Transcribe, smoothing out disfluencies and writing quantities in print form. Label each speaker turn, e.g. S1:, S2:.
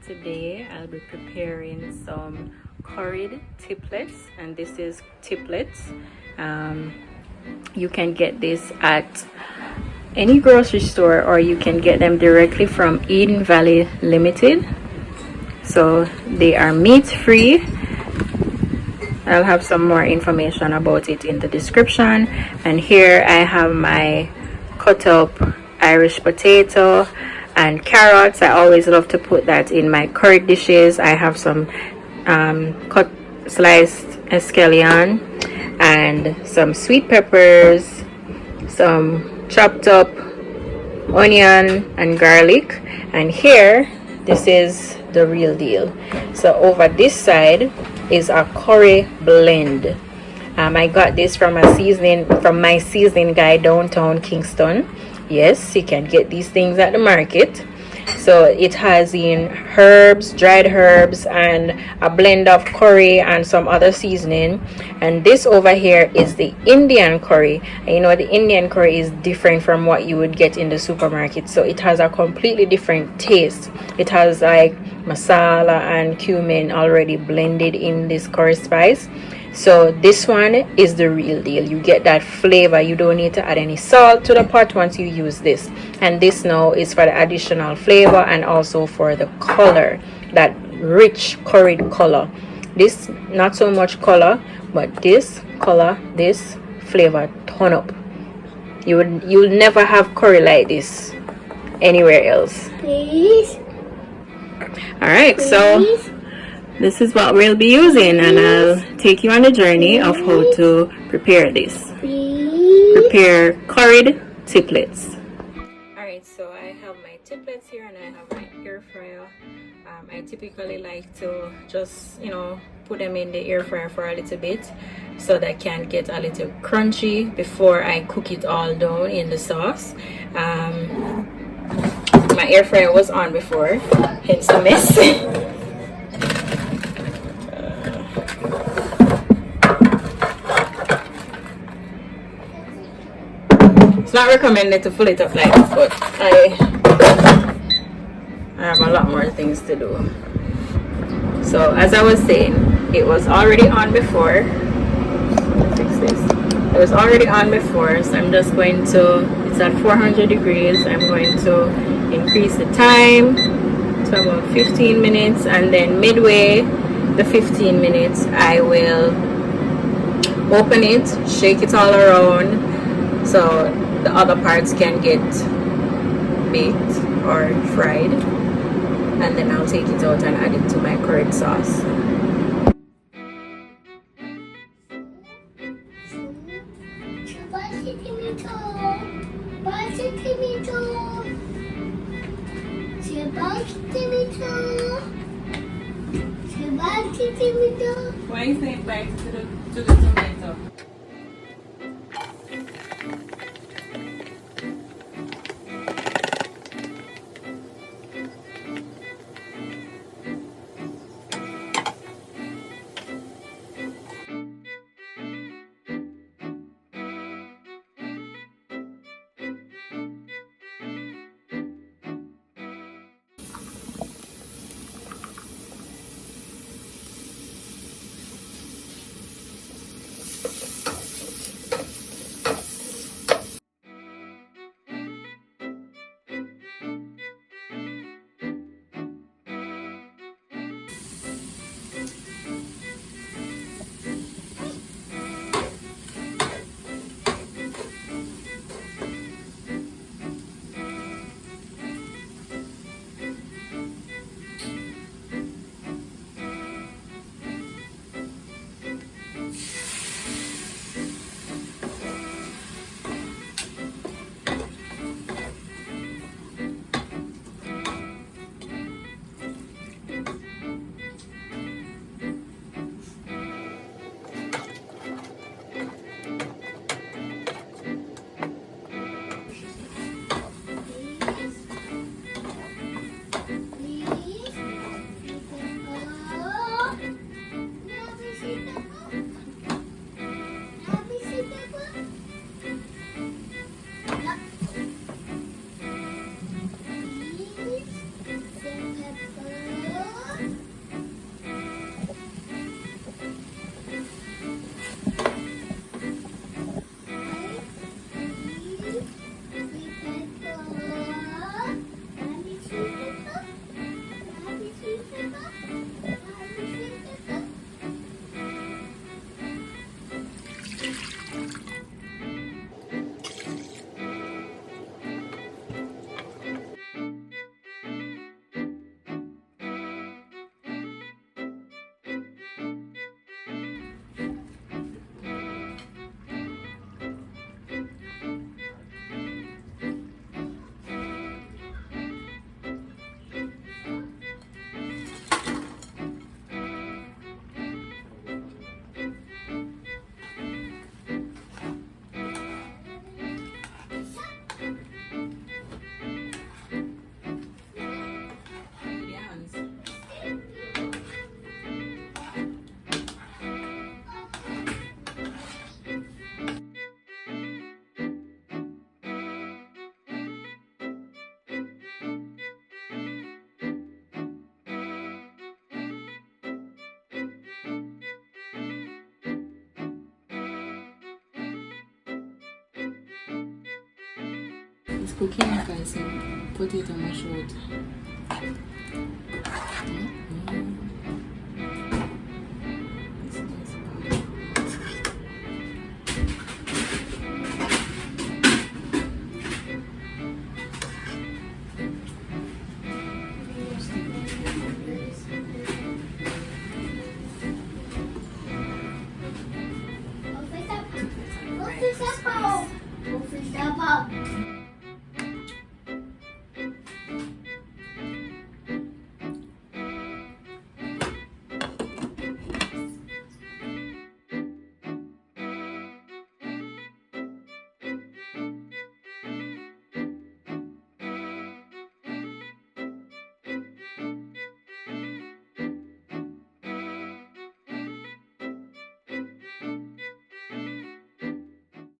S1: Today I'll be preparing some curried tiplets, and this is tiplets. You can get this at any grocery store, or you can get them directly from Eden Valley Limited. So they are meat free. I'll have some more information about it in the description. And here I have my cut up Irish potato and carrots. I always love to put that in my curried dishes. I have some cut sliced escallion and some sweet peppers, some chopped up onion and garlic. And here, this is the real deal. So over this side is a curry blend. I got this from my seasoning guy downtown Kingston. Yes, you can get these things at the market. So it has in herbs, dried herbs, and a blend of curry and some other seasoning. And this over here is the Indian curry. And you know, the Indian curry is different from what you would get in the supermarket. So it has a completely different taste. It has like masala and cumin already blended in this curry spice. So this one is the real deal. You get that flavor. You don't need to add any salt to the pot once you use this. And this now is for the additional flavor and also for the color, that rich curried color. This not so much color, but this color, this flavor ton up. You'll never have curry like this anywhere else.
S2: Please.
S1: All right, so this is what we'll be using, and I'll take you on a journey of how to prepare this. Prepare curried tiplets. Alright, so I have my tiplets here and I have my air fryer. I typically like to just, put them in the air fryer for a little bit so that can get a little crunchy before I cook it all down in the sauce. My air fryer was on before, hence the mess. It's not recommended to fill it up like this, but I have a lot more things to do. So as I was saying, it was already on before. Fix this. It was already on before, so I'm just going to, it's at 400 degrees. I'm going to increase the time to about 15 minutes, and then midway the 15 minutes I will open it, shake it all around so the other parts can get baked or fried, and then I'll take it out and add it to my curried sauce. Why is it back to the tomato?
S2: It's cooking like I said. Potato mashed out.